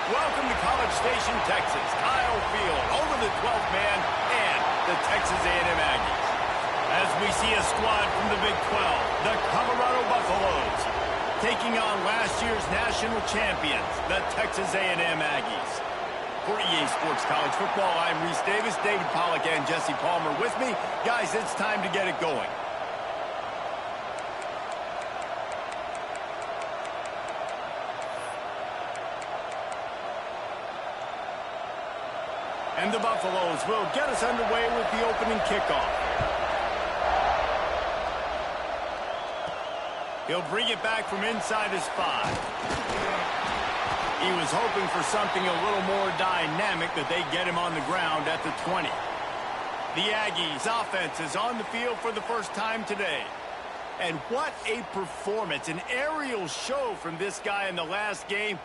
Welcome to College Station, Texas. Kyle Field over the 12th man and the Texas A&M Aggies. As we see a squad from the Big 12, the Colorado Buffaloes, taking on last year's national champions, the Texas A&M Aggies. For EA Sports College Football, I'm Reese Davis, David Pollack, and Jesse Palmer with me. Guys, it's time to get it going. And the Buffaloes will get us underway with the opening kickoff. He'll bring it back from inside his 5. He was hoping for something a little more dynamic, that they get him on the ground at the 20. The Aggies offense is on the field for the first time today. And what a performance, an aerial show from this guy in the last game.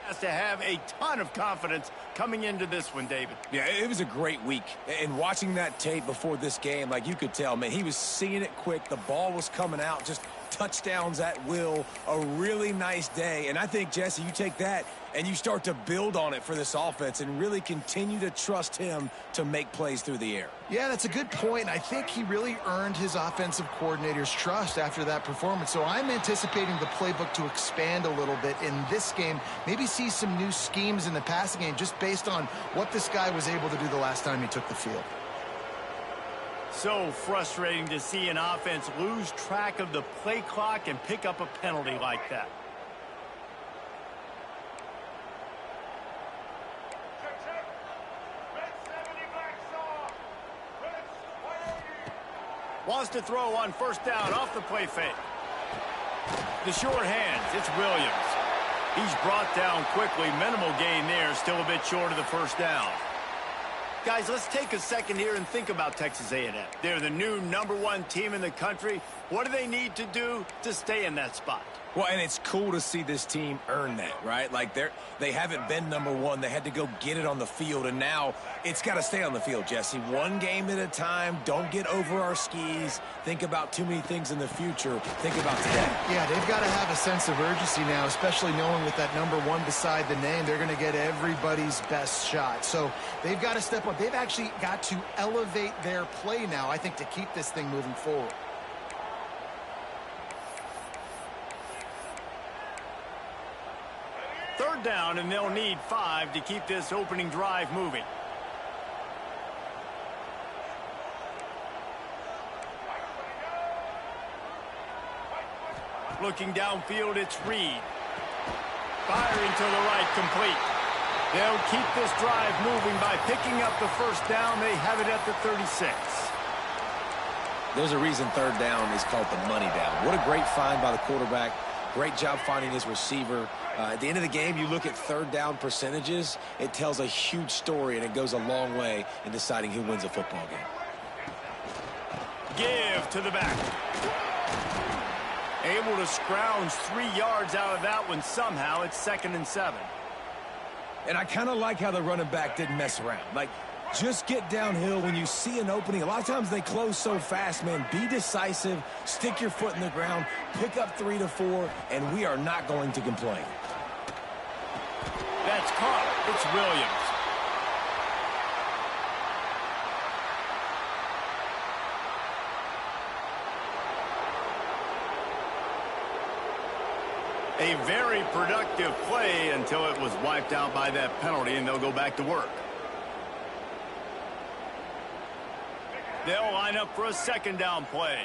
Has to have a ton of confidence coming into this one, David. Yeah, it was a great week. And watching that tape before this game, like, you could tell, man, he was seeing it quick. The ball was coming out, just touchdowns at will. A really nice day. And I think, Jesse, you take that and you start to build on it for this offense and really continue to trust him to make plays through the air. Yeah, that's a good point. I think he really earned his offensive coordinator's trust after that performance. So I'm anticipating the playbook to expand a little bit in this game. Maybe see some new schemes in the passing game just based on what this guy was able to do the last time he took the field. So frustrating to see an offense lose track of the play clock and pick up a penalty like that. Wants to throw on first down off the play fake. The short hands, it's Williams. He's brought down quickly. Minimal gain there, still a bit short of the first down. Guys, let's take a second here and think about Texas A&M. They're the new #1 team in the country. What do they need to do to stay in that spot? Well, and it's cool to see this team earn that, right? Like, they haven't been #1. They had to go get it on the field, and now it's got to stay on the field, Jesse. One game at a time. Don't get over our skis. Think about too many things in the future. Think about today. Yeah, they've got to have a sense of urgency now, especially knowing with that #1 beside the name, they're going to get everybody's best shot. So they've got to step up. They've actually got to elevate their play now, I think, to keep this thing moving forward. Third down, and they'll need 5 to keep this opening drive moving. Looking downfield, it's Reed. Firing to the right, complete. They'll keep this drive moving by picking up the first down. They have it at the 36. There's a reason third down is called the money down. What a great find by the quarterback. Great job finding his receiver. At the end of the game, you look at third down percentages. It tells a huge story, and it goes a long way in deciding who wins a football game. Give to the back. Able to scrounge 3 yards out of that one somehow. It's 2nd and 7. And I kind of like how the running back didn't mess around. Like, just get downhill when you see an opening. A lot of times they close so fast, man. Be decisive, stick your foot in the ground, pick up 3 to 4, and we are not going to complain. That's caught. It's Williams. A very productive play until it was wiped out by that penalty, and they'll go back to work. They'll line up for a 2nd down play.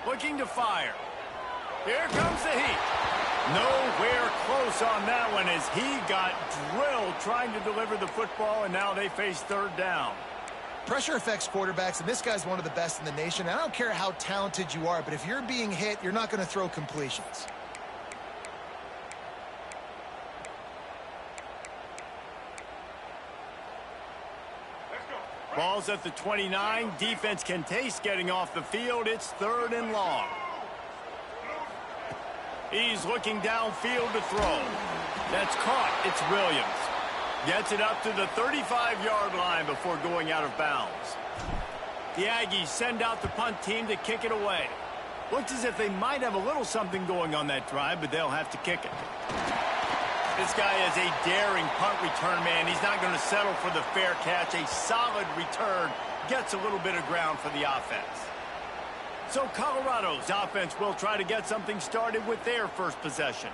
Looking to fire. Here comes the heat. Nowhere close on that one as he got drilled trying to deliver the football, and now they face third down. Pressure affects quarterbacks, and this guy's one of the best in the nation. I don't care how talented you are, but if you're being hit, you're not going to throw completions. Ball's at the 29. Defense can taste getting off the field. It's 3rd and long. He's looking downfield to throw. That's caught. It's Williams. Gets it up to the 35-yard line before going out of bounds. The Aggies send out the punt team to kick it away. Looks as if they might have a little something going on that drive, but they'll have to kick it. This guy is a daring punt return man. He's not going to settle for the fair catch. A solid return gets a little bit of ground for the offense. So Colorado's offense will try to get something started with their first possession.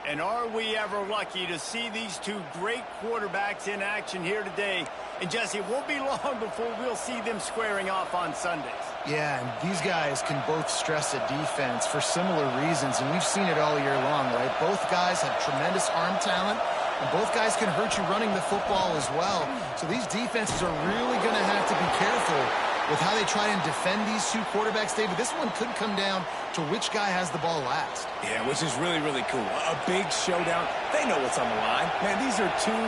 And are we ever lucky to see these two great quarterbacks in action here today? And Jesse, it won't be long before we'll see them squaring off on Sundays. Yeah, and these guys can both stress a defense for similar reasons, and we've seen it all year long, right? Both guys have tremendous arm talent, and both guys can hurt you running the football as well. So these defenses are really going to have to be careful with how they try and defend these two quarterbacks, David. This one could come down to which guy has the ball last. Yeah, which is really, really cool. A big showdown. They know what's on the line. Man, these are two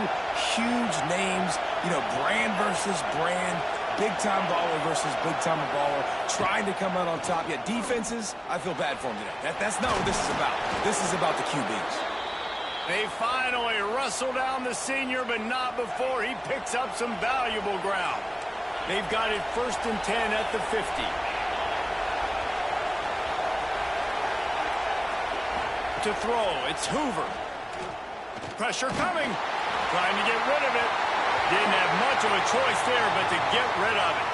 huge names, you know, brand versus brand, big-time baller versus big-time baller, trying to come out on top. Yeah, defenses, I feel bad for them today. That's not what this is about. This is about the QBs. They finally wrestle down the senior, but not before he picks up some valuable ground. They've got it 1st and 10 at the 50. To throw, it's Hoover. Pressure coming. Trying to get rid of it. Didn't have much of a choice there, but to get rid of it.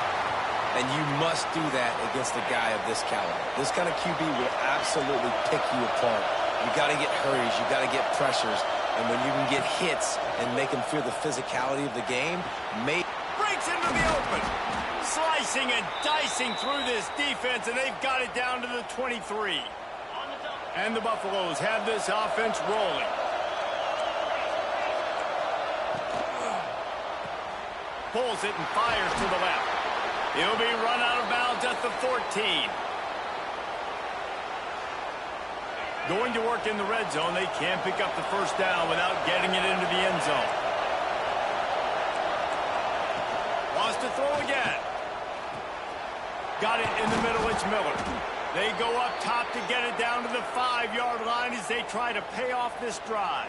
And you must do that against a guy of this caliber. This kind of QB will absolutely pick you apart. You got to get hurries. You got to get pressures. And when you can get hits and make them feel the physicality of the game, breaks into the open. Slicing and dicing through this defense, and they've got it down to the 23. And the Buffaloes have this offense rolling. Pulls it and fires to the left. He'll be run out of bounds at the 14. Going to work in the red zone. They can't pick up the first down without getting it into the end zone. Wants to throw again. Got it in the middle. It's Miller. They go up top to get it down to the 5-yard line as they try to pay off this drive.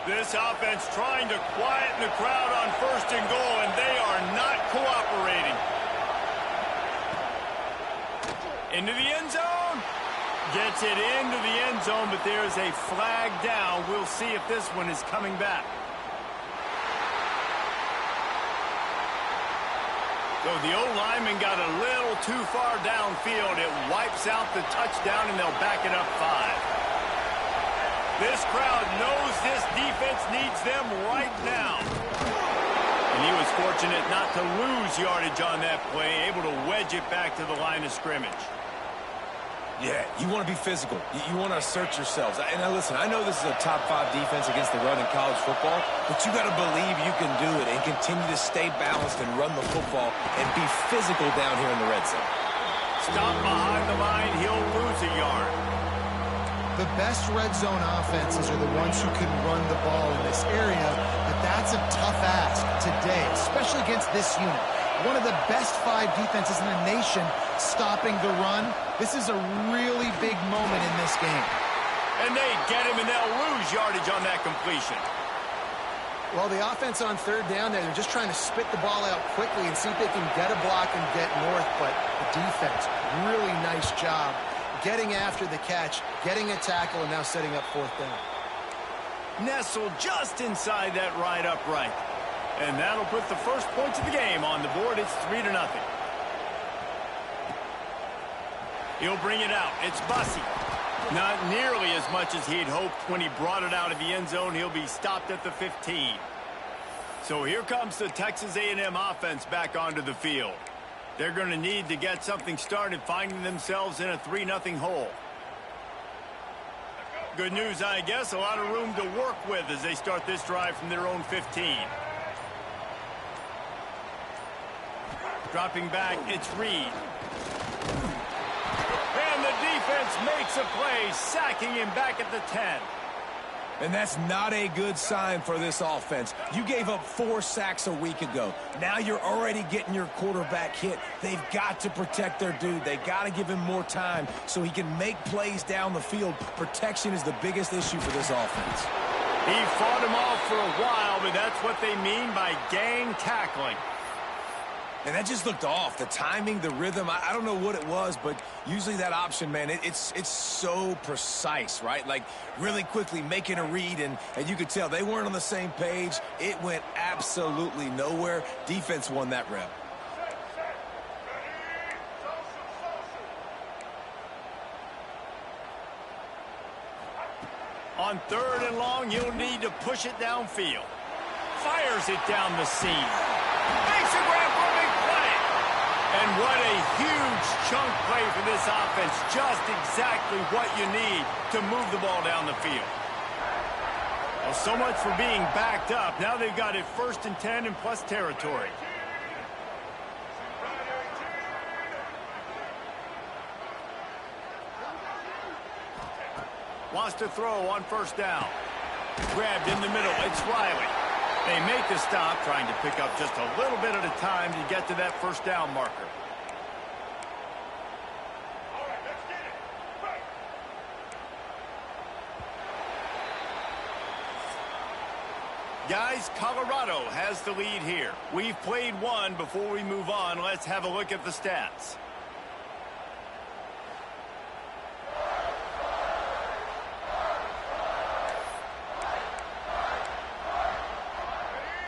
This offense trying to quieten the crowd on 1st and goal, and they are not cooperating. Into the end zone. Gets it into the end zone, but there's a flag down. We'll see if this one is coming back. So the O-lineman got a little too far downfield. It wipes out the touchdown, and they'll back it up 5. This crowd knows this defense needs them right now. And he was fortunate not to lose yardage on that play, able to wedge it back to the line of scrimmage. Yeah, you want to be physical. You want to assert yourselves. And now listen, I know this is a top 5 defense against the run in college football, but you got to believe you can do it and continue to stay balanced and run the football and be physical down here in the red zone. Stop behind the line, he'll lose a yard. The best red zone offenses are the ones who can run the ball in this area, but that's a tough ask today, especially against this unit. One of the best 5 defenses in the nation stopping the run. This is a really big moment in this game. And they get him, and they'll lose yardage on that completion. Well, the offense on 3rd down there, they're just trying to spit the ball out quickly and see if they can get a block and get north, but the defense, really nice job getting after the catch, getting a tackle, and now setting up 4th down. Nestled just inside that right upright. And that'll put the first points of the game on the board. It's 3-0. He'll bring it out. It's Bussey. Not nearly as much as he'd hoped when he brought it out of the end zone. He'll be stopped at the 15. So here comes the Texas A&M offense back onto the field. They're going to need to get something started, finding themselves in a 3-0 hole. Good news, I guess. A lot of room to work with as they start this drive from their own 15. Dropping back, it's Reed. And the defense makes a play, sacking him back at the 10. And that's not a good sign for this offense. You gave up 4 sacks a week ago. Now you're already getting your quarterback hit. They've got to protect their dude. They got to give him more time so he can make plays down the field. Protection is the biggest issue for this offense. He fought him off for a while, but that's what they mean by gang tackling. And that just looked off. The timing, the rhythm, I don't know what it was, but usually that option, man, it's so precise, right? Like really quickly making a read, and you could tell they weren't on the same page. It went absolutely nowhere. Defense won that rep. On 3rd and long, you'll need to push it downfield. Fires it down the seam. Makes a grab for a big play. And what a huge chunk play for this offense. Just exactly what you need to move the ball down the field. Well, so much for being backed up. Now they've got it 1st and 10 and plus territory. Wants to throw on 1st down. Grabbed in the middle. It's Riley. They make the stop, trying to pick up just a little bit at a time to get to that 1st down marker. Guys, Colorado has the lead here. We've played one. Before we move on, let's have a look at the stats.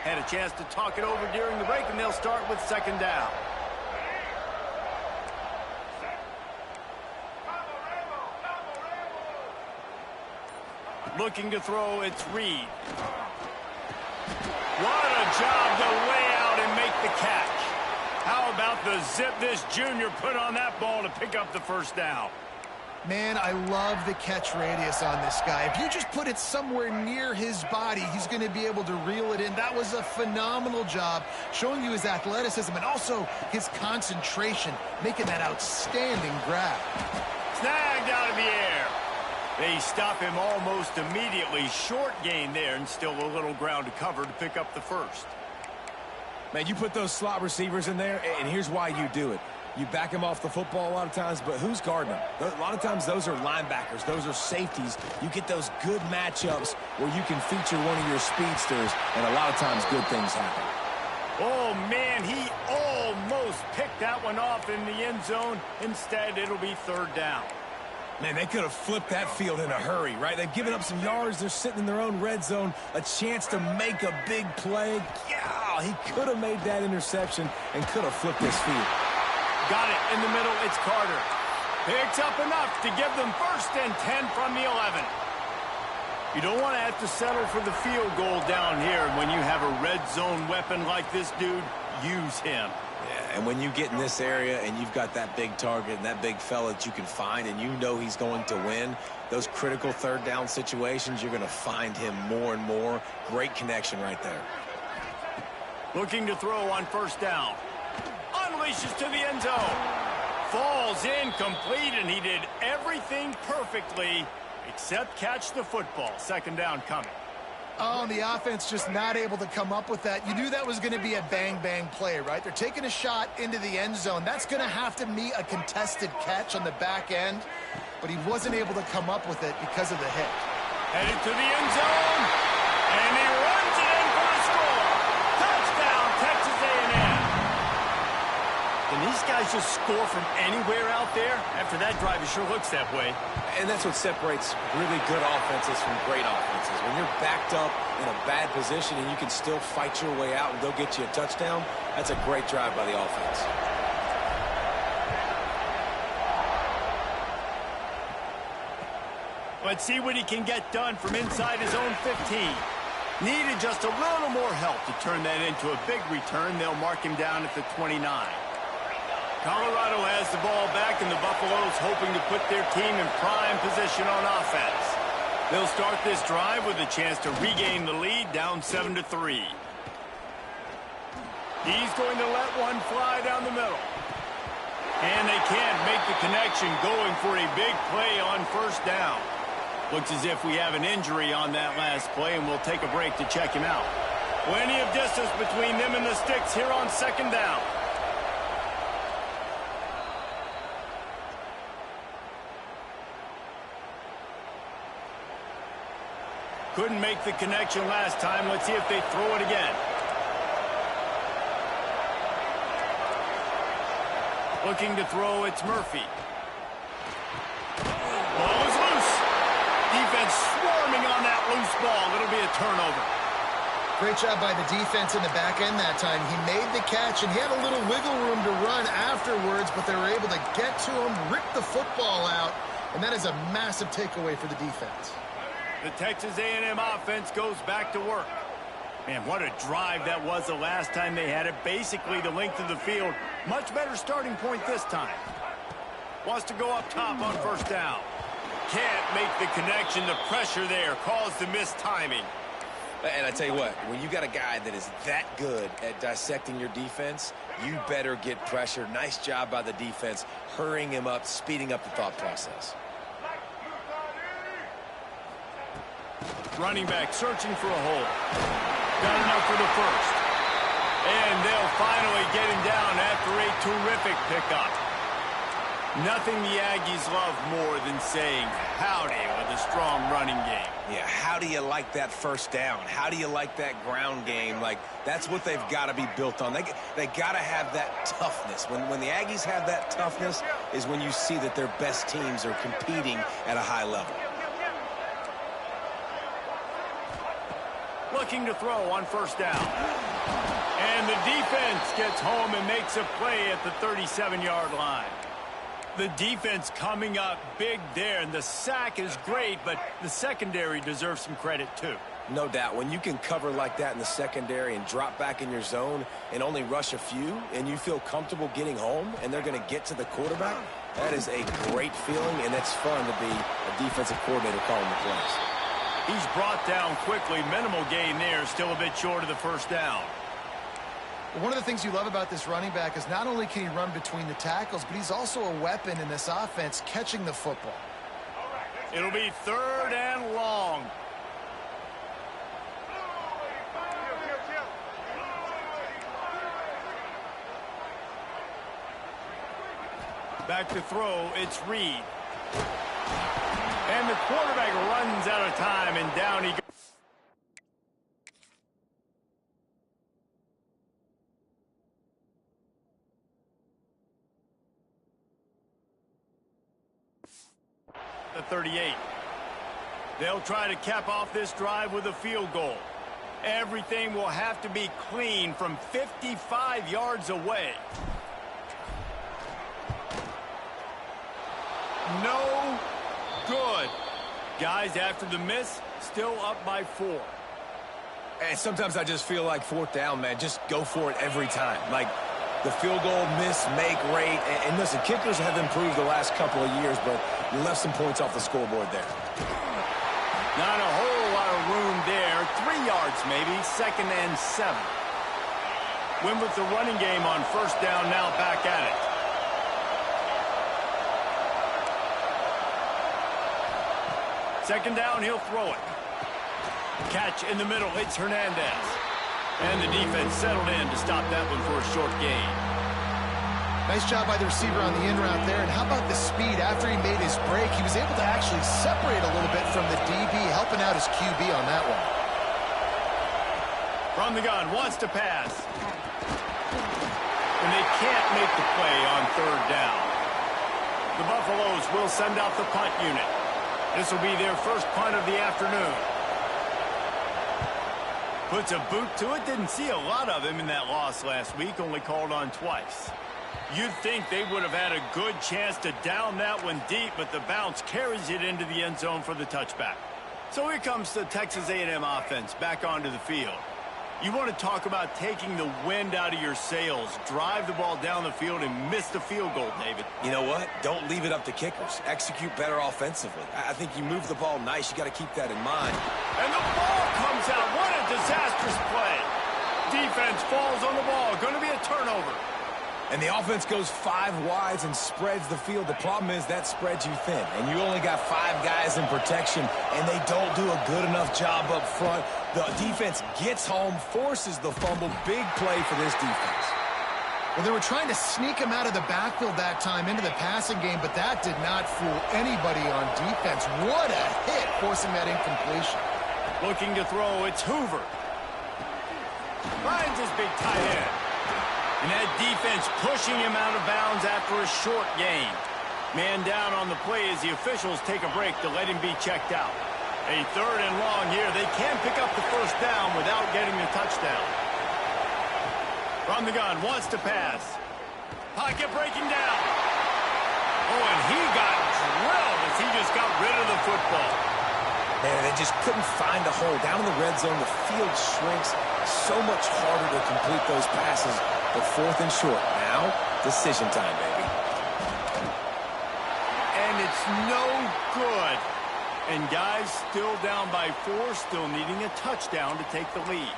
Had a chance to talk it over during the break, and they'll start with 2nd down. Looking to throw, it's Reed. What a job to lay out and make the catch. How about the zip this junior put on that ball to pick up the 1st down? Man, I love the catch radius on this guy. If you just put it somewhere near his body, he's going to be able to reel it in. That was a phenomenal job, showing you his athleticism and also his concentration, making that outstanding grab. Snagged out of the air. They stop him almost immediately. Short gain there, and still a little ground to cover to pick up the 1st. Man, you put those slot receivers in there, and here's why you do it. You back them off the football a lot of times, but who's guarding them? A lot of times those are linebackers. Those are safeties. You get those good matchups where you can feature one of your speedsters, and a lot of times good things happen. Oh, man, he almost picked that one off in the end zone. Instead, it'll be 3rd down. Man, they could have flipped that field in a hurry, right? They've given up some yards. They're sitting in their own red zone. A chance to make a big play. Yeah, he could have made that interception and could have flipped this field. Got it in the middle. It's Carter. Picks up enough to give them 1st and 10 from the 11. You don't want to have to settle for the field goal down here. When you have a red zone weapon like this dude, use him. Yeah, and when you get in this area and you've got that big target and that big fella that you can find and you know he's going to win, those critical 3rd down situations, you're going to find him more and more. Great connection right there. Looking to throw on 1st down. Unleashes to the end zone. Falls incomplete, and he did everything perfectly except catch the football. 2nd down coming. Oh, the offense just not able to come up with that. You knew that was going to be a bang-bang play, right? They're taking a shot into the end zone. That's going to have to be a contested catch on the back end, but he wasn't able to come up with it because of the hit. Headed to the end zone, and he runs it in for a score. Touchdown, Texas A&M. Can these guys just score from anywhere out there? After that drive, it sure looks that way. And that's what separates really good offenses from great offenses. When you're backed up in a bad position and you can still fight your way out and go get you a touchdown, that's a great drive by the offense. Let's see what he can get done from inside his own 15. Needed just a little more help to turn that into a big return. They'll mark him down at the 29. Colorado has the ball back, and the Buffaloes hoping to put their team in prime position on offense. They'll start this drive with a chance to regain the lead, down 7-3. He's going to let one fly down the middle. And they can't make the connection, going for a big play on 1st down. Looks as if we have an injury on that last play, and we'll take a break to check him out. Plenty of distance between them and the sticks here on second down. Couldn't make the connection last time. Let's see if they throw it again. Looking to throw, it's Murphy. Ball is loose. Defense swarming on that loose ball. It'll be a turnover. Great job by the defense in the back end that time. He made the catch, and he had a little wiggle room to run afterwards, but they were able to get to him, rip the football out, and that is a massive takeaway for the defense. The Texas A&M offense goes back to work. Man, what a drive that was the last time they had it. Basically the length of the field. Much better starting point this time. Wants to go up top on first down. Can't make the connection. The pressure there caused the missed timing. And I tell you what, when you got a guy that is that good at dissecting your defense, you better get pressure. Nice job by the defense, hurrying him up, speeding up the thought process. Running back searching for a hole. Got enough for the first. And they'll finally get him down after a terrific pickup. Nothing the Aggies love more than saying howdy with a strong running game. Yeah, how do you like that first down? How do you like that ground game? Like, that's what they've got to be built on. They got to have that toughness. When the Aggies have that toughness is when you see that their best teams are competing at a high level. Looking to throw on first down. And the defense gets home and makes a play at the 37-yard line. The defense coming up big there, and the sack is great, but the secondary deserves some credit too. No doubt. When you can cover like that in the secondary and drop back in your zone and only rush a few, and you feel comfortable getting home, and they're going to get to the quarterback, that is a great feeling, and it's fun to be a defensive coordinator calling the plays. He's brought down quickly. Minimal gain there, still a bit short of the first down. One of the things you love about this running back is not only can he run between the tackles, but he's also a weapon in this offense, catching the football. It'll be third and long. Back to throw, it's Reed. And the quarterback runs out of time, and down he goes. The 38. They'll try to cap off this drive with a field goal. Everything will have to be clean from 55 yards away. No good. Guys, after the miss, still up by 4. And sometimes I just feel like fourth down, man, just go for it every time. Like, the field goal, miss, make rate. And listen, kickers have improved the last couple of years, but you left some points off the scoreboard there. Not a whole lot of room there. 3 yards maybe, 2nd and 7. Win with the running game on first down, now back at it. Second down, he'll throw it. Catch in the middle, it's Hernandez. And the defense settled in to stop that one for a short gain. Nice job by the receiver on the in route there. And how about the speed? After he made his break, he was able to actually separate a little bit from the DB, helping out his QB on that one. From the gun, wants to pass. And they can't make the play on third down. The Buffaloes will send out the punt unit. This will be their first punt of the afternoon. Puts a boot to it. Didn't see a lot of him in that loss last week. Only called on twice. You'd think they would have had a good chance to down that one deep, but the bounce carries it into the end zone for the touchback. So here comes the Texas A&M offense back onto the field. You want to talk about taking the wind out of your sails. Drive the ball down the field and miss the field goal, David. You know what? Don't leave it up to kickers. Execute better offensively. I think you move the ball nice. You got to keep that in mind. And the ball comes out. What a disastrous play. Defense falls on the ball. Going to be a turnover. And the offense goes 5 wides and spreads the field. The problem is that spreads you thin, and you only got 5 guys in protection, and they don't do a good enough job up front. The defense gets home, forces the fumble. Big play for this defense. Well, they were trying to sneak him out of the backfield that time into the passing game, but that did not fool anybody on defense. What a hit, forcing that incompletion. Looking to throw, it's Hoover. Finds his big tight end. And that defense pushing him out of bounds after a short gain. Man down on the play as the officials take a break to let him be checked out. A 3rd and long here. They can pick up the first down without getting the touchdown. From the gun, wants to pass. Pocket breaking down. Oh, and he got drilled as he just got rid of the football. Man, they just couldn't find a hole. Down in the red zone, the field shrinks. So much harder to complete those passes. But 4th and short. Now, decision time, baby. And it's no good. And guys still down by 4, still needing a touchdown to take the lead.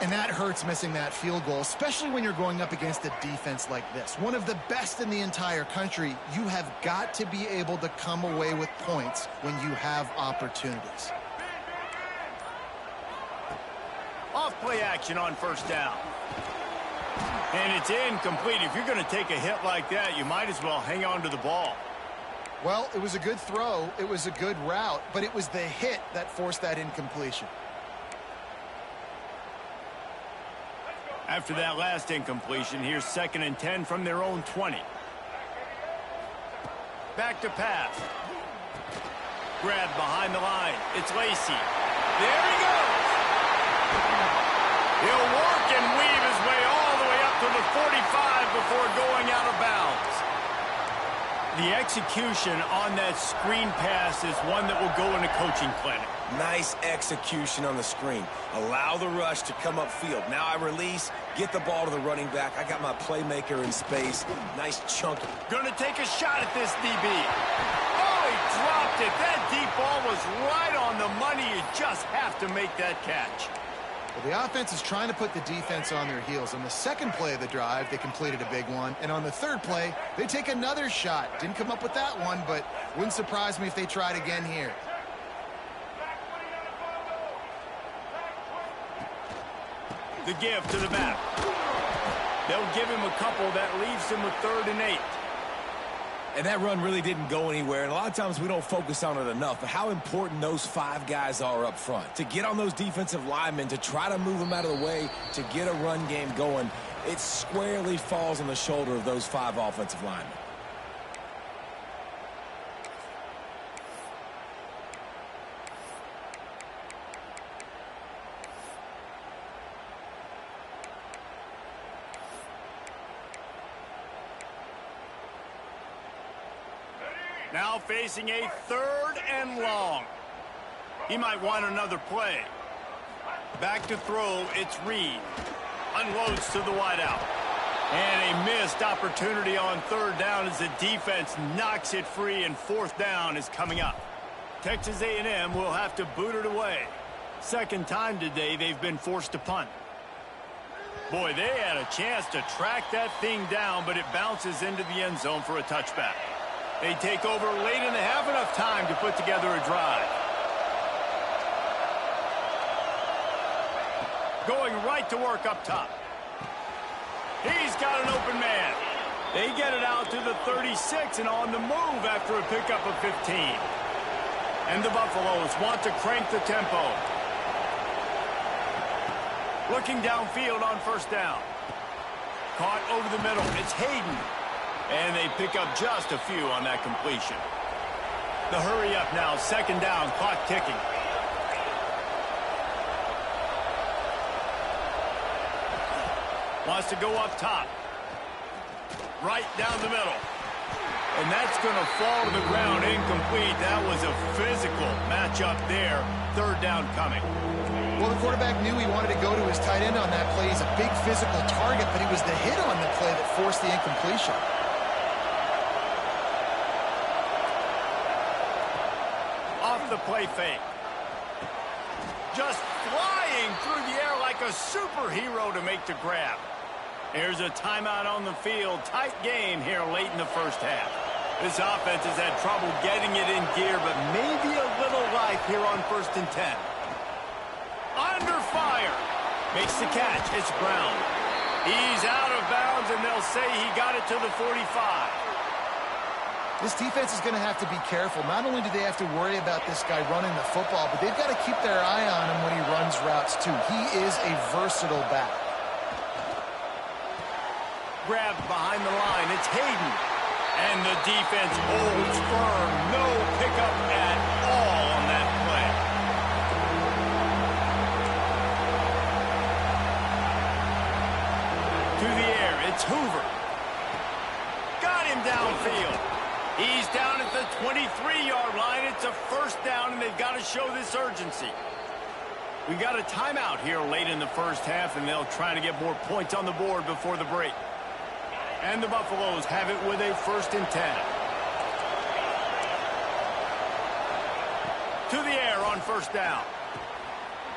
And that hurts, missing that field goal, especially when you're going up against a defense like this. One of the best in the entire country. You have got to be able to come away with points when you have opportunities. Off play action on first down. And it's incomplete. If you're going to take a hit like that, you might as well hang on to the ball. Well, it was a good throw. It was a good route, but it was the hit that forced that incompletion. After that last incompletion, here's 2nd and 10 from their own 20. Back to pass. Grab behind the line. It's Lacy. There he goes. He'll work and weave his way all the way up to the 45 before going out of bounds. The execution on that screen pass is one that will go in a coaching clinic. Nice execution on the screen. Allow the rush to come upfield. Now I release, get the ball to the running back. I got my playmaker in space. Nice chunk. Gonna take a shot at this DB. Oh, he dropped it. That deep ball was right on the money. You just have to make that catch. Well, the offense is trying to put the defense on their heels. On the 2nd play of the drive, they completed a big one. And on the 3rd play, they take another shot. Didn't come up with that one, but wouldn't surprise me if they tried again here. The give to the back. They'll give him a couple. That leaves him with 3rd and 8. And that run really didn't go anywhere. And a lot of times we don't focus on it enough. But how important those 5 guys are up front. To get on those defensive linemen, to try to move them out of the way, to get a run game going, it squarely falls on the shoulder of those 5 offensive linemen. Now facing a 3rd and long. He might want another play. Back to throw, it's Reed. Unloads to the wideout. And a missed opportunity on 3rd down as the defense knocks it free, and 4th down is coming up. Texas A&M will have to boot it away. 2nd time today they've been forced to punt. Boy, they had a chance to track that thing down, but it bounces into the end zone for a touchback. They take over late and have enough time to put together a drive. Going right to work up top. He's got an open man. They get it out to the 36 and on the move after a pickup of 15. And the Buffaloes want to crank the tempo. Looking downfield on first down. Caught over the middle. It's Hayden. And they pick up just a few on that completion. The hurry up now, 2nd down, clock ticking. Wants to go up top. Right down the middle. And that's going to fall to the ground incomplete. That was a physical matchup there. 3rd down coming. Well, the quarterback knew he wanted to go to his tight end on that play. He's a big physical target, but it was the hit on the play that forced the incompletion. The play fake. Just flying through the air like a superhero to make the grab. Here's a timeout on the field. Tight game here late in the first half. This offense has had trouble getting it in gear, but maybe a little life here on 1st and 10. Under fire. Makes the catch. It's Brown. He's out of bounds, and they'll say he got it to the 45. This defense is going to have to be careful. Not only do they have to worry about this guy running the football, but they've got to keep their eye on him when he runs routes, too. He is a versatile back. Grabbed behind the line. It's Hayden. And the defense holds firm. No pickup at all on that play. To the air, it's Hoover. Got him downfield. He's down at the 23-yard line. It's a 1st down, and they've got to show this urgency. We got a timeout here late in the first half, and they'll try to get more points on the board before the break. And the Buffaloes have it with a 1st and 10. To the air on 1st down.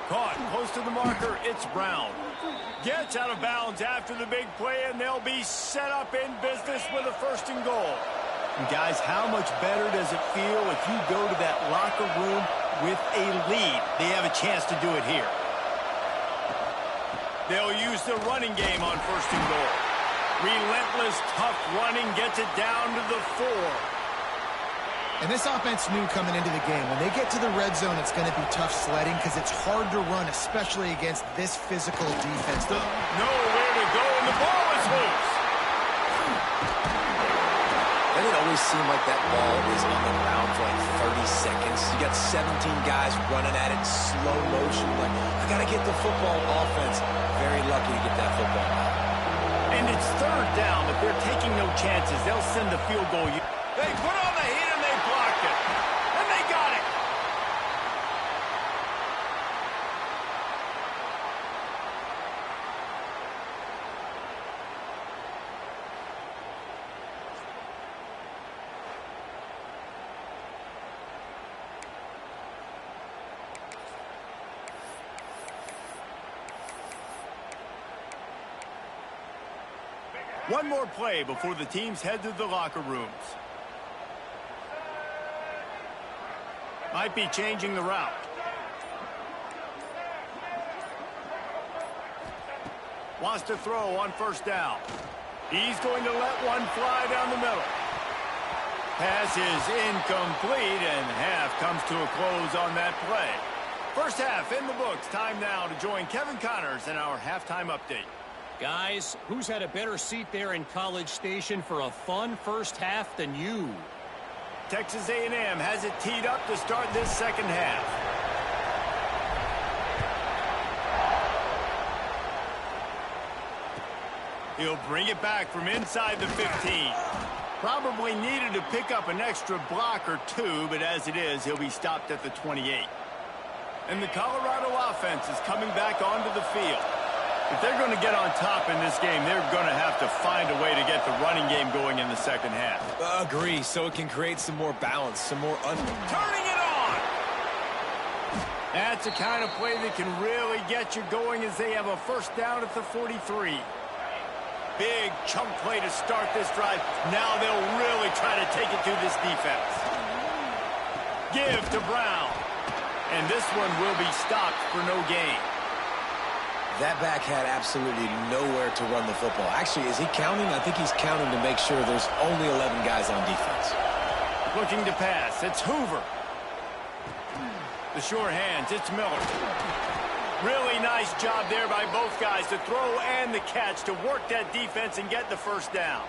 Caught close to the marker. It's Brown. Gets out of bounds after the big play, and they'll be set up in business with a 1st and goal. And guys, how much better does it feel if you go to that locker room with a lead? They have a chance to do it here. They'll use the running game on 1st and goal. Relentless, tough running gets it down to the 4. And this offense knew coming into the game, when they get to the red zone, it's going to be tough sledding because it's hard to run, especially against this physical defense. Nowhere to go, and the ball is loose. Doesn't it always seem like that ball is on the ground for like 30 seconds? You got 17 guys running at it in slow motion. Like, I got to get the football. Offense, very lucky to get that football out. And it's 3rd down. If they're taking no chances, they'll send the field goal. They put on the heat, and they blocked it. And they got it. One more play before the teams head to the locker rooms. Might be changing the route. Wants to throw on 1st down. He's going to let one fly down the middle. Pass is incomplete, and half comes to a close on that play. First half in the books. Time now to join Kevin Connors in our halftime update. Guys, who's had a better seat there in College Station for a fun first half than you? Texas A&M has it teed up to start this second half. He'll bring it back from inside the 15. Probably needed to pick up an extra block or 2, but as it is, he'll be stopped at the 28. And the Colorado offense is coming back onto the field. If they're going to get on top in this game, they're going to have to find a way to get the running game going in the second half. Agree, so it can create some more balance, some more... Turning it on! That's the kind of play that can really get you going as they have a 1st down at the 43. Big chunk play to start this drive. Now they'll really try to take it to this defense. Give to Brown. And this one will be stopped for no gain. That back had absolutely nowhere to run the football. Actually, is he counting? I think he's counting to make sure there's only 11 guys on defense. Looking to pass. It's Hoover. The short hands. It's Miller. Really nice job there by both guys to throw and the catch to work that defense and get the 1st down.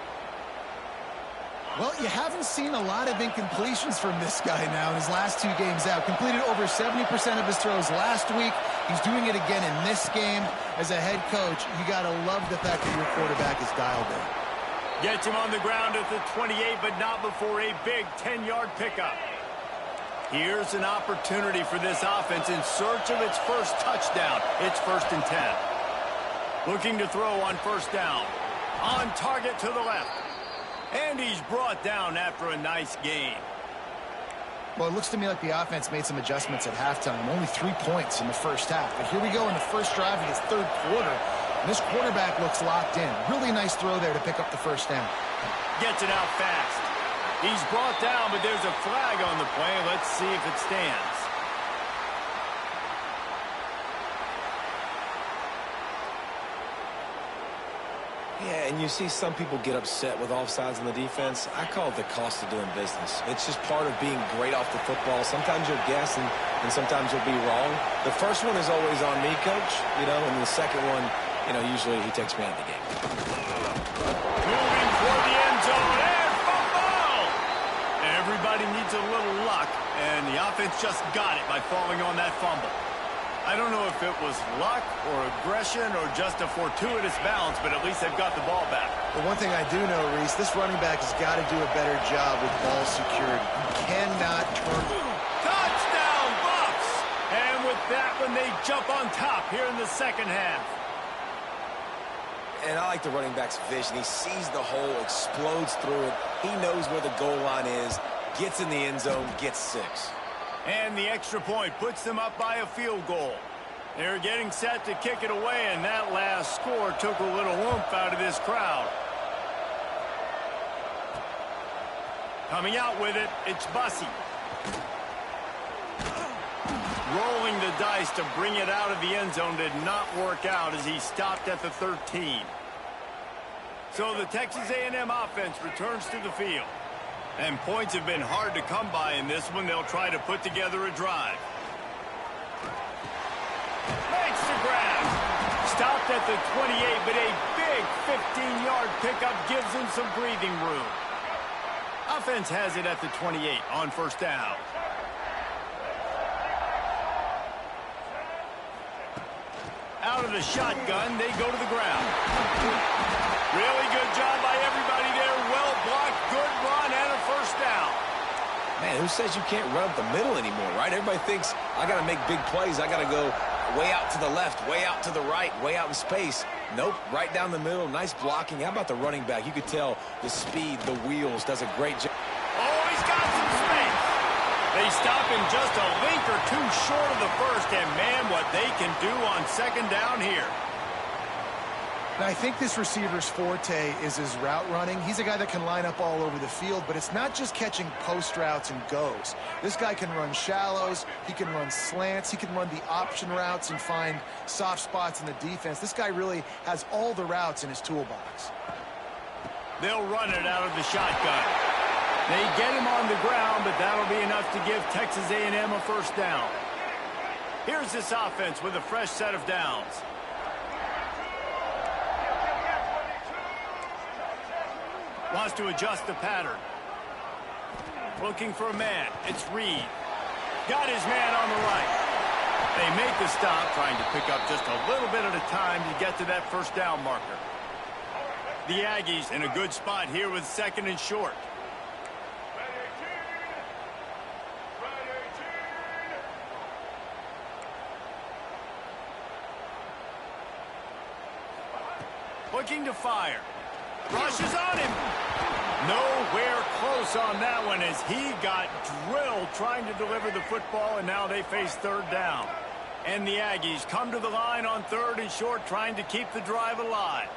Well, you haven't seen a lot of incompletions from this guy now in his last 2 games out. Completed over 70% of his throws last week. He's doing it again in this game. As a head coach, you got to love the fact that your quarterback is dialed in. Gets him on the ground at the 28, but not before a big 10-yard pickup. Here's an opportunity for this offense in search of its first touchdown. It's 1st and 10. Looking to throw on 1st down. On target to the left. And he's brought down after a nice gain. Well, it looks to me like the offense made some adjustments at halftime. Only 3 points in the first half. But here we go in the first drive of this 3rd quarter. And this quarterback looks locked in. Really nice throw there to pick up the first down. Gets it out fast. He's brought down, but there's a flag on the play. Let's see if it stands. Yeah, and you see some people get upset with offsides in the defense. I call it the cost of doing business. It's just part of being great off the football. Sometimes you'll guess, and sometimes you'll be wrong. The first one is always on me, Coach, and the second one, usually he takes me out of the game. Moving toward the end zone, and fumble! Everybody needs a little luck, and the offense just got it by falling on that fumble. I don't know if it was luck or aggression or just a fortuitous bounce, but at least they've got the ball back. But one thing I do know, Reese, this running back has got to do a better job with ball security. You cannot turn. Touchdown, Buffs! And with that one, they jump on top here in the second half. And I like the running back's vision. He sees the hole, explodes through it. He knows where the goal line is, gets in the end zone, gets 6. And the extra point puts them up by a field goal. They're getting set to kick it away, and that last score took a little oomph out of this crowd. Coming out with it, it's Bussey. Rolling the dice to bring it out of the end zone did not work out as he stopped at the 13. So the Texas A&M offense returns to the field. And points have been hard to come by in this one. They'll try to put together a drive. Makes the grab. Stopped at the 28, but a big 15-yard pickup gives him some breathing room. Offense has it at the 28 on first down. Out of the shotgun, they go to the ground. Really good job by everybody there. Well blocked, good run, and a first down. Man, who says you can't run up the middle anymore, right? Everybody thinks I got to make big plays. I got to go way out to the left, way out to the right, way out in space. Nope, right down the middle. Nice blocking. How about the running back? You could tell the speed, the wheels, does a great job. Oh, he's got some space. They stop him just a link or two short of the first, and man, what they can do on second down here. And I think this receiver's forte is his route running. He's a guy that can line up all over the field, but it's not just catching post routes and goes. This guy can run shallows, he can run slants, he can run the option routes and find soft spots in the defense. This guy really has all the routes in his toolbox. They'll run it out of the shotgun. They get him on the ground, but that'll be enough to give Texas A&M a first down. Here's this offense with a fresh set of downs. Wants to adjust the pattern. Looking for a man. It's Reed. Got his man on the right. They make the stop, trying to pick up just a little bit at a time to get to that first down marker. The Aggies in a good spot here with second and short. Looking to fire. Rushes on him. Nowhere close on that one as he got drilled trying to deliver the football, and now they face third down. And the Aggies come to the line on third and short, trying to keep the drive alive.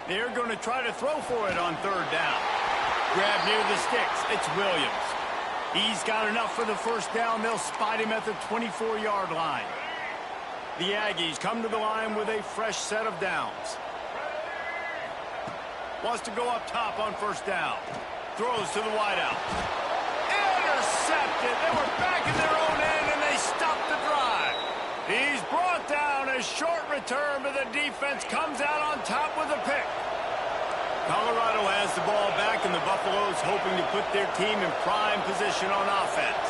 They're going to try to throw for it on third down. Grab near the sticks. It's Williams. He's got enough for the first down. They'll spot him at the 24-yard line. The Aggies come to the line with a fresh set of downs. Wants to go up top on first down. Throws to the wideout. Intercepted. They were back in their own end, and they stopped the drive. He's brought down. A short return, but the defense comes out on top with a pick. Colorado has the ball back, and the Buffaloes hoping to put their team in prime position on offense.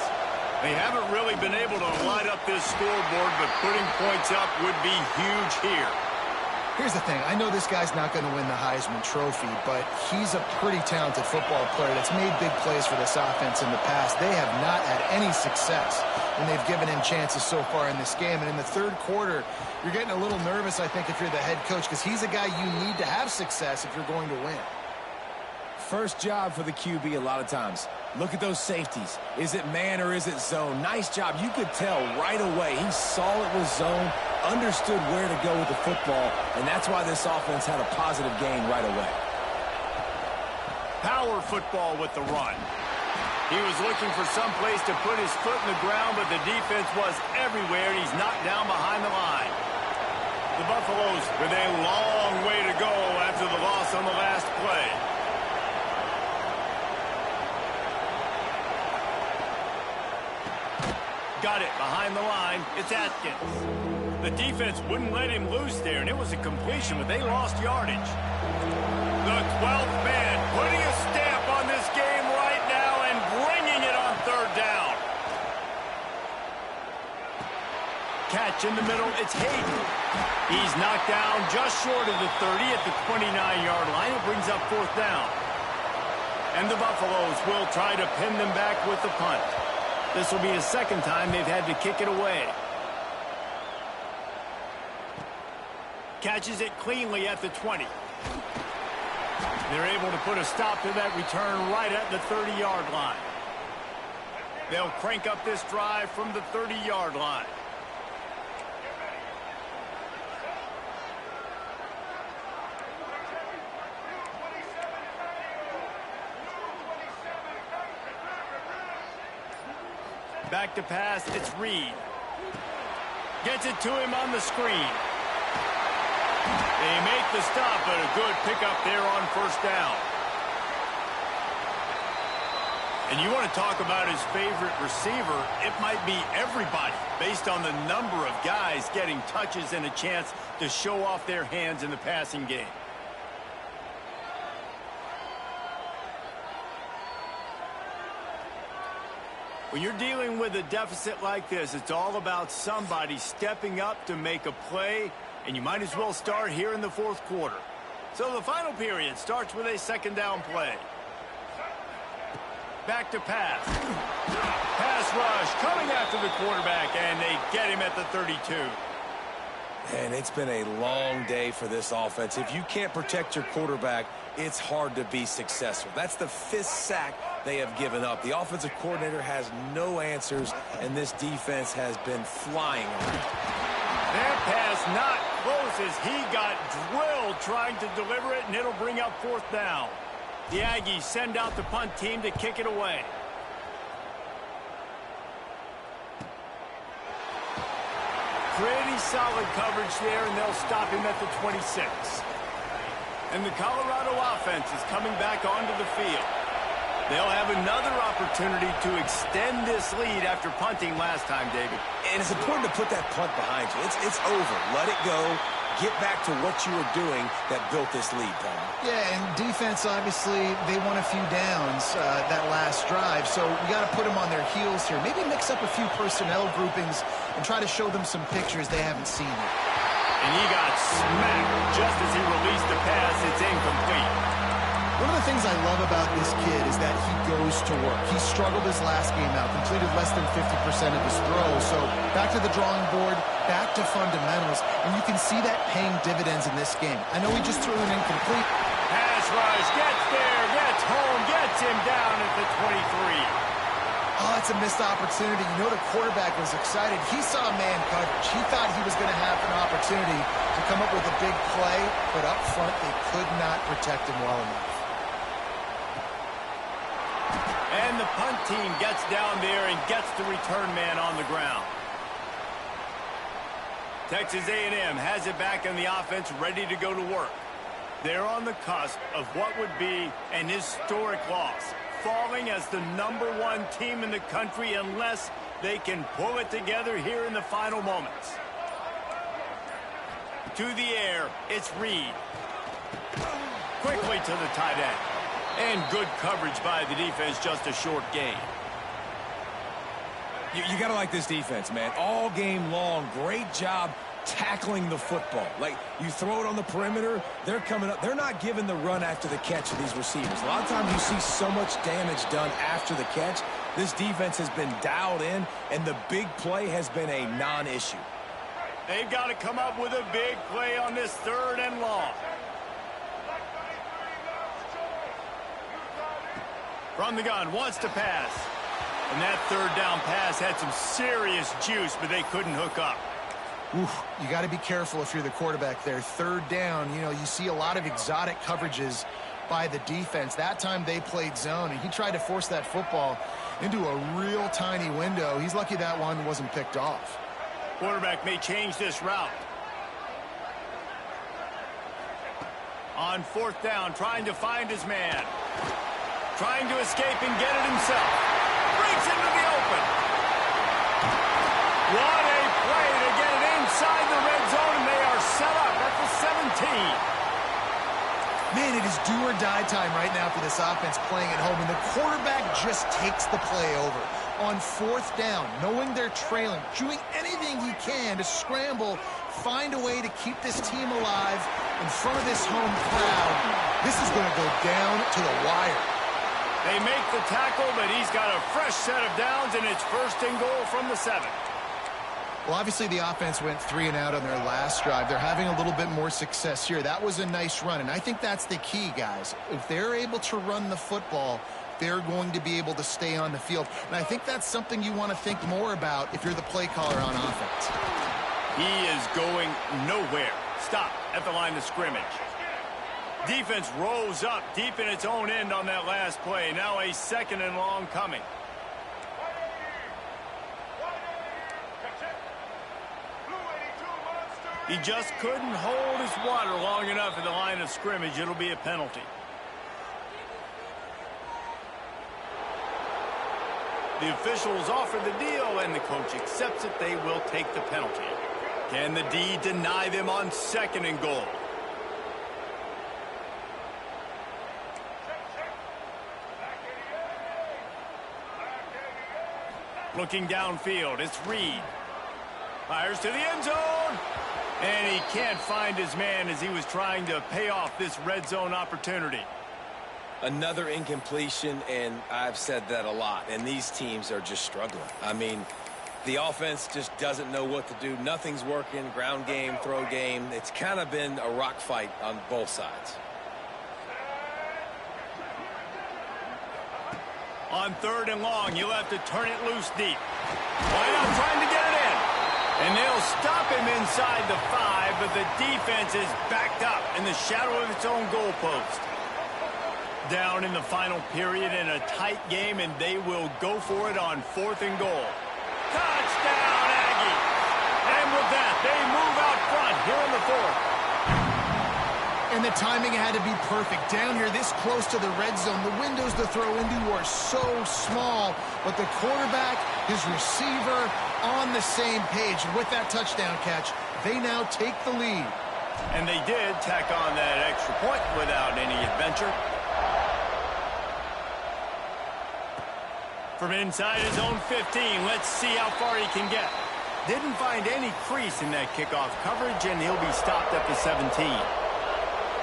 They haven't really been able to light up this scoreboard, but putting points up would be huge here. Here's the thing. I know this guy's not going to win the Heisman Trophy, but he's a pretty talented football player that's made big plays for this offense in the past. They have not had any success when they've given him chances so far in this game. And in the third quarter, you're getting a little nervous, I think, if you're the head coach, because he's a guy you need to have success if you're going to win. First job for the QB a lot of times. Look at those safeties. Is it man or is it zone? Nice job. You could tell right away. He saw it was zone, understood where to go with the football, and that's why this offense had a positive gain right away. Power football with the run. He was looking for some place to put his foot in the ground, but the defense was everywhere, and he's knocked down behind the line. The Buffaloes with a long way to go after the loss on the last play. Got it behind the line. It's Atkins. The defense wouldn't let him loose there, and it was a completion, but they lost yardage. The 12th man putting a stamp on this game right now and bringing it on third down. Catch in the middle. It's Hayden. He's knocked down just short of the 30 at the 29-yard line. It brings up fourth down. And the Buffaloes will try to pin them back with the punt. This will be the second time they've had to kick it away. Catches it cleanly at the 20. They're able to put a stop to that return right at the 30-yard line. They'll crank up this drive from the 30-yard line. Back to pass, it's Reed. Gets it to him on the screen. They make the stop, but a good pickup there on first down. And you want to talk about his favorite receiver, it might be everybody, based on the number of guys getting touches and a chance to show off their hands in the passing game. When you're dealing with a deficit like this, it's all about somebody stepping up to make a play, and you might as well start here in the fourth quarter. So the final period starts with a second down play. Back to pass. Pass rush coming after the quarterback, and they get him at the 32. And it's been a long day for this offense. If you can't protect your quarterback, it's hard to be successful. That's the 5th sack they have given up. The offensive coordinator has no answers, and this defense has been flying around. That pass not close as he got drilled trying to deliver it, and it'll bring up fourth down. The Aggies send out the punt team to kick it away. Pretty solid coverage there, and they'll stop him at the 26. And the Colorado offense is coming back onto the field. They'll have another opportunity to extend this lead after punting last time, David. And it's important to put that punt behind you. It's over. Let it go. Get back to what you were doing that built this lead, Palmer. Yeah, and defense, obviously, they won a few downs that last drive, so we got to put them on their heels here. Maybe mix up a few personnel groupings and try to show them some pictures they haven't seen yet. And he got smacked just as he released the pass. It's incomplete. One of the things I love about this kid is that he goes to work. He struggled his last game out, completed less than 50% of his throws. So back to the drawing board, back to fundamentals, and you can see that paying dividends in this game. I know he just threw an incomplete. Pass rush, gets there, gets home, gets him down at the 23. Oh, it's a missed opportunity. You know the quarterback was excited. He saw man coverage. He thought he was going to have an opportunity to come up with a big play, but up front they could not protect him well enough. And the punt team gets down there and gets the return man on the ground. Texas A&M has it back in the offense, ready to go to work. They're on the cusp of what would be an historic loss, falling as the #1 team in the country unless they can pull it together here in the final moments. To the air, it's Reed. Quickly to the tight end. And good coverage by the defense, just a short gain. You got to like this defense, man. All game long, great job tackling the football. Like, you throw it on the perimeter, they're coming up. They're not giving the run after the catch to these receivers. A lot of times you see so much damage done after the catch. This defense has been dialed in, and the big play has been a non-issue. They've got to come up with a big play on this 3rd and long. From the gun, wants to pass. And that 3rd down pass had some serious juice, but they couldn't hook up. Oof, you got to be careful if you're the quarterback there. Third down, you know, you see a lot of exotic coverages by the defense. That time they played zone, and he tried to force that football into a real tiny window. He's lucky that one wasn't picked off. Quarterback may change this route. On fourth down, trying to find his man. Trying to escape and get it himself. Breaks into the open. What a play to get it inside the red zone, and they are set up at the 17. Man, it is do or die time right now for this offense playing at home, and the quarterback just takes the play over. On fourth down, knowing they're trailing, doing anything he can to scramble, find a way to keep this team alive in front of this home crowd. This is going to go down to the wire. They make the tackle, but he's got a fresh set of downs, and it's first and goal from the 7. Well, obviously the offense went 3 and out on their last drive. They're having a little bit more success here. That was a nice run, and I think that's the key, guys. If they're able to run the football, they're going to be able to stay on the field. And I think that's something you want to think more about if you're the play caller on offense. He is going nowhere. Stop at the line of scrimmage. Defense rose up deep in its own end on that last play. Now a 2nd and long coming. He just couldn't hold his water long enough at the line of scrimmage. It'll be a penalty. The officials offer the deal, and the coach accepts it. They will take the penalty. Can the D deny them on 2nd and goal? Looking downfield, it's Reed. Fires to the end zone. And he can't find his man as he was trying to pay off this red zone opportunity. Another incompletion, and I've said that a lot, and these teams are just struggling. I mean, the offense just doesn't know what to do. Nothing's working, ground game, throw game. It's kind of been a rock fight on both sides. On 3rd and long, you'll have to turn it loose deep. Why not trying to get it in? And they'll stop him inside the 5, but the defense is backed up in the shadow of its own goalpost. Down in the final period in a tight game, and they will go for it on 4th and goal. Touchdown, Aggies! And with that, they move out front here in the 4th. And the timing had to be perfect. Down here this close to the red zone, the windows to throw into are so small, but the quarterback, his receiver, on the same page. And with that touchdown catch, they now take the lead. And they did tack on that extra point without any adventure. From inside his own 15, let's see how far he can get. Didn't find any crease in that kickoff coverage, and he'll be stopped at the 17.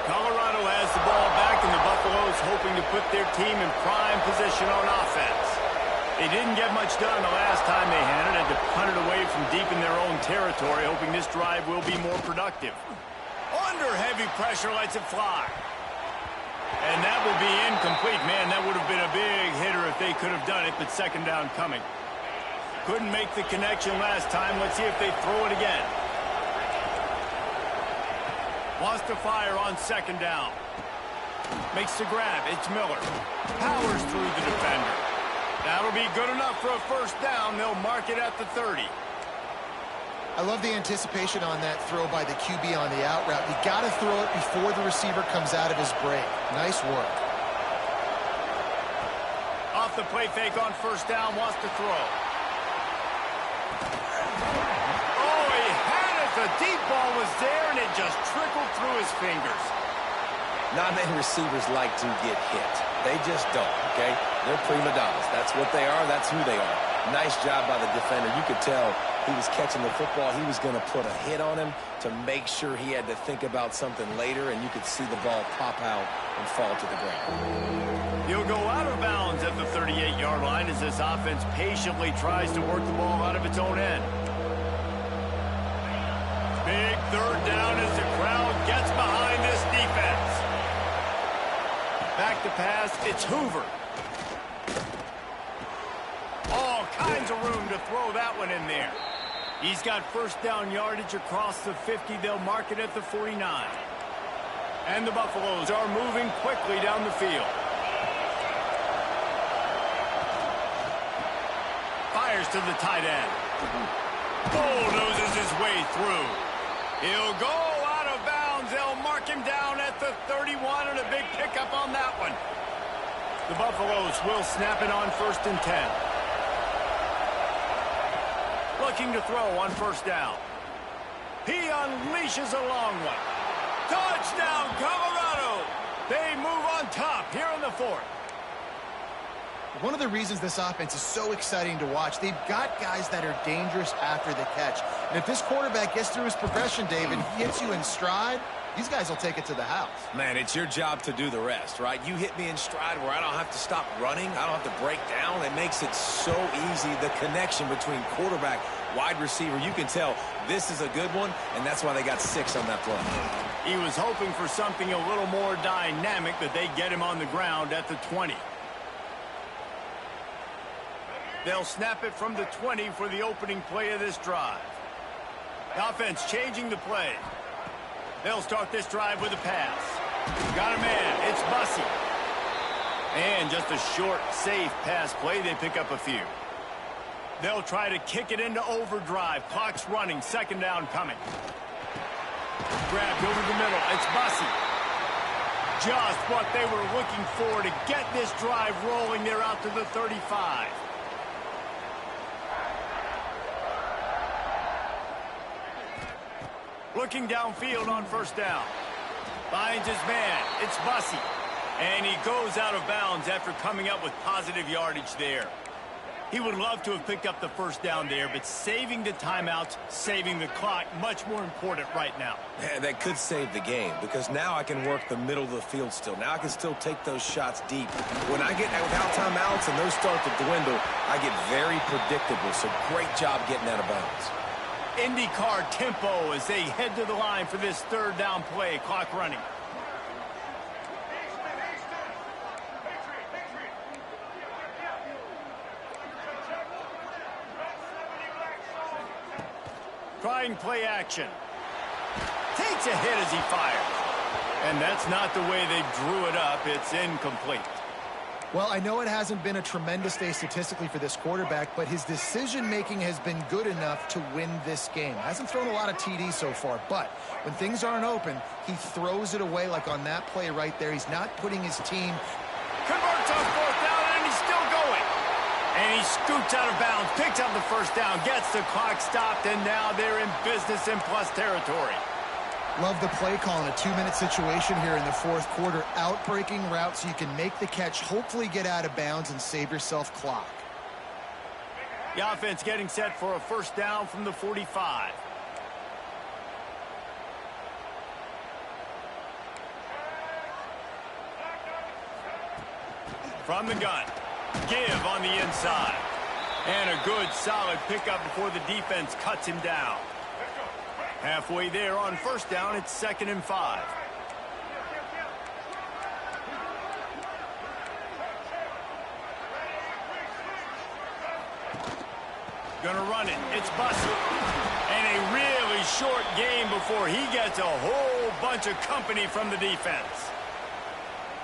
Colorado has the ball back, and the Buffaloes hoping to put their team in prime position on offense. They didn't get much done the last time they had it, had to punt it away from deep in their own territory, hoping this drive will be more productive. Under heavy pressure, lets it fly. And that will be incomplete. Man, that would have been a big hitter if they could have done it, but 2nd down coming. Couldn't make the connection last time. Let's see if they throw it again. Wants to fire on 2nd down. Makes the grab. It's Miller. Powers through the defender. That'll be good enough for a 1st down. They'll mark it at the 30. I love the anticipation on that throw by the QB on the out route. You got to throw it before the receiver comes out of his break. Nice work. Off the play fake on 1st down. Wants to throw. Oh, he had it. The deep ball was there, and it just trickled through his fingers. Not many receivers like to get hit. They just don't, okay? They're prima donnas. That's what they are. That's who they are. Nice job by the defender. You could tell he was catching the football. He was going to put a hit on him to make sure he had to think about something later, and you could see the ball pop out and fall to the ground. He'll go out of bounds at the 38-yard line as this offense patiently tries to work the ball out of its own end. Big 3rd down as the crowd gets behind this defense. Back to pass, it's Hoover. All kinds of room to throw that one in there. He's got first down yardage across the 50. They'll mark it at the 49. And the Buffaloes are moving quickly down the field. Fires to the tight end. Bulldozes his way through. He'll go out of bounds. They'll mark him down at the 31, and a big pickup on that one. The Buffaloes will snap it on 1st and 10. Looking to throw on first down. He unleashes a long one. Touchdown, Colorado! They move on top here in the 4th. One of the reasons this offense is so exciting to watch, they've got guys that are dangerous after the catch. And if this quarterback gets through his progression, David, he hits you in stride, these guys will take it to the house. Man, it's your job to do the rest, right? You hit me in stride where I don't have to stop running. I don't have to break down. It makes it so easy, the connection between quarterback, wide receiver. You can tell this is a good one, and that's why they got 6 on that play. He was hoping for something a little more dynamic, but they get him on the ground at the 20. They'll snap it from the 20 for the opening play of this drive. The offense changing the play. They'll start this drive with a pass. Got a man. It's Bussey. And just a short, safe pass play. They pick up a few. They'll try to kick it into overdrive. Clock's running. 2nd down coming. Grabbed over the middle. It's Bussey. Just what they were looking for to get this drive rolling. They're out to the 35. Looking downfield on first down. Finds his man. It's Bussey. And he goes out of bounds after coming up with positive yardage there. He would love to have picked up the first down there, but saving the timeouts, saving the clock, much more important right now. Yeah, that could save the game because now I can work the middle of the field still. Now I can still take those shots deep. When I get without timeouts and those start to dwindle, I get very predictable. So great job getting out of bounds. IndyCar tempo as they head to the line for this 3rd down play. Clock running. Trying play action. Takes a hit as he fires. And that's not the way they drew it up. It's incomplete. Well, I know it hasn't been a tremendous day statistically for this quarterback, but his decision-making has been good enough to win this game. Hasn't thrown a lot of TDs so far, but when things aren't open, he throws it away like on that play right there. He's not putting his team... Converts on 4th down, and he's still going. And he scoots out of bounds, picks up the first down, gets the clock stopped, and now they're in business in plus territory. Love the play call in a 2-minute situation here in the 4th quarter. Out-breaking route so you can make the catch, hopefully get out of bounds, and save yourself clock. The offense getting set for a first down from the 45. From the gun. Give on the inside. And a good, solid pickup before the defense cuts him down. Halfway there on first down, it's 2nd and 5. Gonna run it. It's Bussey. And a really short game before he gets a whole bunch of company from the defense.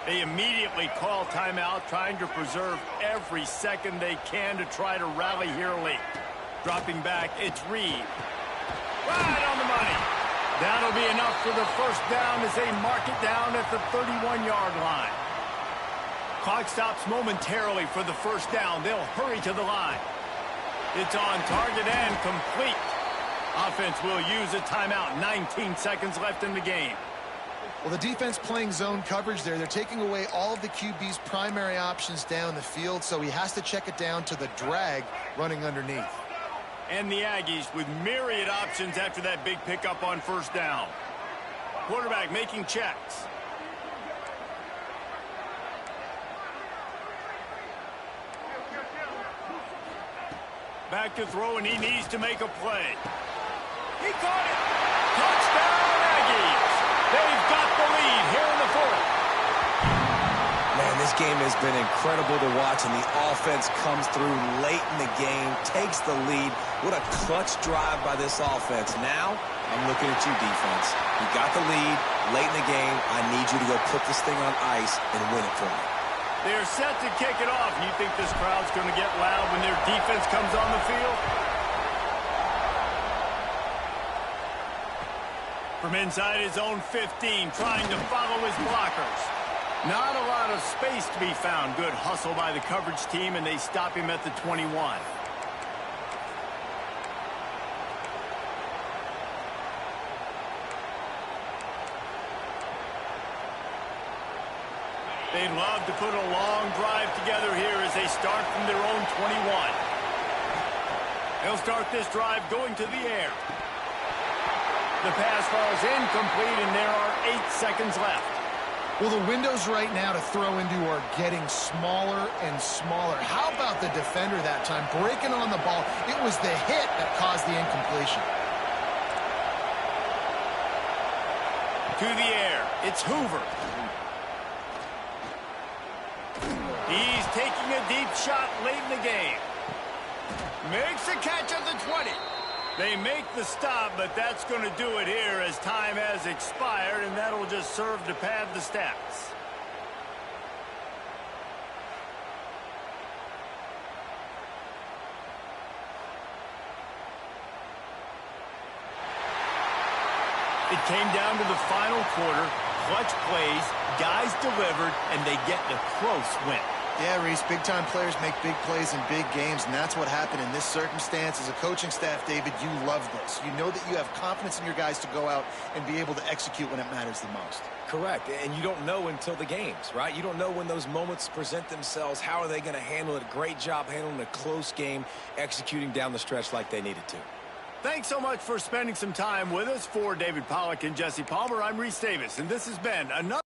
They immediately call timeout, trying to preserve every second they can to try to rally here late. Dropping back, it's Reed. Right on the money. That'll be enough for the first down as they mark it down at the 31-yard line. Clock stops momentarily for the first down. They'll hurry to the line. It's on target and complete. Offense will use a timeout. 19 seconds left in the game. Well, the defense playing zone coverage there. They're taking away all of the QB's primary options down the field, so he has to check it down to the drag running underneath. And the Aggies with myriad options after that big pickup on first down. Quarterback making checks. Back to throw, and he needs to make a play. He caught it. Touchdown, Aggies. They've got the lead here in the 4th. Man, this game has been incredible to watch, and the offense comes through late in the game, takes the lead. What a clutch drive by this offense. Now, I'm looking at you, defense. You got the lead late in the game. I need you to go put this thing on ice and win it for me. They're set to kick it off. You think this crowd's going to get loud when their defense comes on the field? From inside his own 15, trying to follow his blockers. Not a lot of space to be found. Good hustle by the coverage team, and they stop him at the 21. They'd love to put a long drive together here as they start from their own 21. They'll start this drive going to the air. The pass falls incomplete, and there are 8 seconds left. Well, the windows right now to throw into are getting smaller and smaller. How about the defender that time? Breaking on the ball. It was the hit that caused the incompletion. To the air. It's Hoover. He's taking a deep shot late in the game. Makes a catch at the 20. They make the stop, but that's going to do it here as time has expired, and that'll just serve to pad the stats. It came down to the final quarter. Clutch plays, guys delivered, and they get a close win. Yeah, Reese, big-time players make big plays in big games, and that's what happened in this circumstance. As a coaching staff, David, you love this. You know that you have confidence in your guys to go out and be able to execute when it matters the most. Correct, and you don't know until the games, right? You don't know when those moments present themselves. How are they going to handle it? Great job handling a close game, executing down the stretch like they needed to. Thanks so much for spending some time with us. For David Pollack and Jesse Palmer, I'm Reese Davis, and this has been another